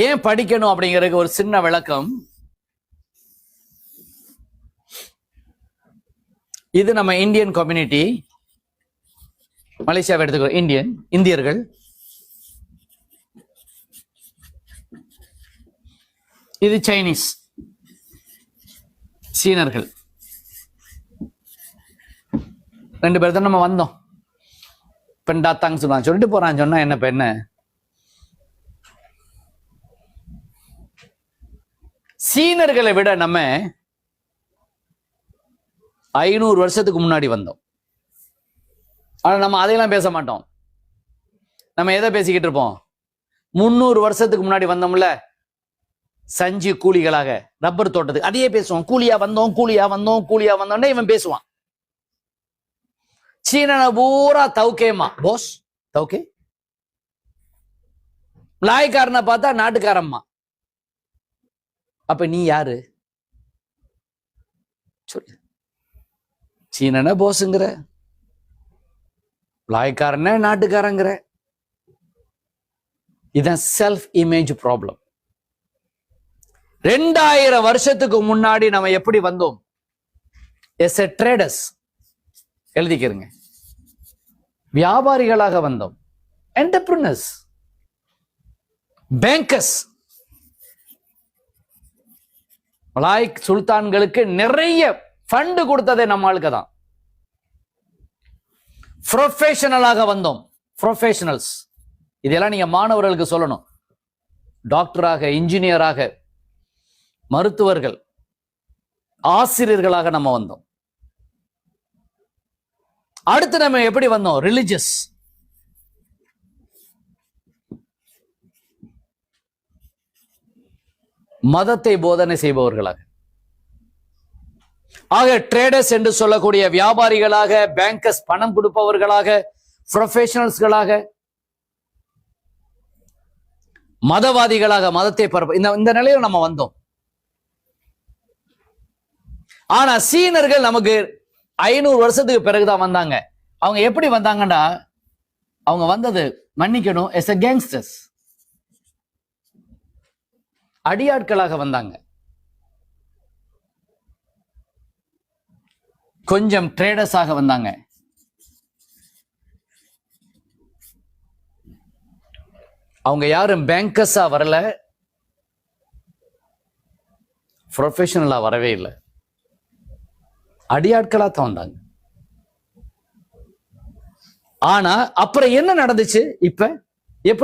ஏன் படிக்கணும் அப்படிங்கிறதுக்கு ஒரு சின்ன விளக்கம். இது நம்ம இந்தியன் கம்யூனிட்டி, மலேசியாவை எடுத்துக்கிறோம். இந்தியர்கள். இது சைனீஸ், சீனர்கள். ரெண்டு பேர் தான் நம்ம வந்தோம். பெண்டாத்தாங்க சொல்லுவான், சொல்லிட்டு போறான். சொன்னா என்ன பெண்ணு, சீனர்களை விட நம்ம 500 வருஷத்துக்கு முன்னாடி வந்தோம். ஆனா நம்ம அதையெல்லாம் பேச மாட்டோம். நம்ம எதை பேசிக்கிட்டு இருப்போம்? 300 வருஷத்துக்கு முன்னாடி வந்தோம்ல, சஞ்சி கூலிகளாக ரப்பர் தோட்டத்துக்கு, அதையே பேசுவோம். கூலியா வந்தோம்னே இவன் பேசுவான். சீனனை பூரா தவுக்கேமா போஸ், தவுக்கே. லாய்க்காரனை பார்த்தா நாட்டுக்காரம்மா. அப்ப நீ யாரு சொல்லு? சீனன போஸுங்கிற, லாய்க்காரன நாட்டுக்காரங்கிற. இதுதான் செல்ஃப் இமேஜ் ப்ராப்ளம். 2000 வருஷத்துக்கு முன்னாடி நம்ம எப்படி வந்தோம்? எஸ் எ ட்ரேடர்ஸ், எழுதிக்கிறங்க. வியாபாரிகளாக வந்தோம். Entrepreneurs, bankers. மலாய் சுல்தான்களுக்கு நிறைய ஃபண்ட் கொடுத்ததே நம்ம ஆளுக்கு தான். ப்ரொஃபஷனலாக வந்தோம். ப்ரொஃபஷனல்ஸ், இதெல்லாம் நீங்க மாணவர்களுக்கு சொல்லணும். டாக்டராக, இன்ஜினியராக, மருத்துவர்கள், ஆசிரியர்களாக நம்ம வந்தோம். அடுத்து நம்ம எப்படி வந்தோம்? ரிலிஜியஸ், மதத்தை போதனை செய்பவர்களாக. ஆக ட்ரேடர்ஸ் என்று சொல்லக்கூடிய வியாபாரிகளாக, பேங்கர்ஸ் பணம் கொடுப்பவர்களாக, ப்ரொஃபஷனல்ஸ்களாக, மதவாதிகளாக, மதத்தை பரப்ப இந்த நிலையில் நம்ம வந்தோம். ஆனா சீனர்கள் நமக்கு 500 வருஷத்துக்கு பிறகுதான் வந்தாங்க. அவங்க எப்படி வந்தாங்கன்னா, அவங்க வந்தது, மன்னிக்கணும், எஸ் எ கேங்ஸ்டர்ஸ், அடியாட்களாக வந்தாங்க. கொஞ்சம் ட்ரேடர்ஸாக வந்தாங்க. அவங்க யாரும் பேங்கர்ஸா வரல, ப்ரொஃபஷனலா வரவே இல்லை, அடியாட்களா தான் வந்தாங்க. ஆனா அப்புறம் என்ன நடந்துச்சு? இப்ப எப்படி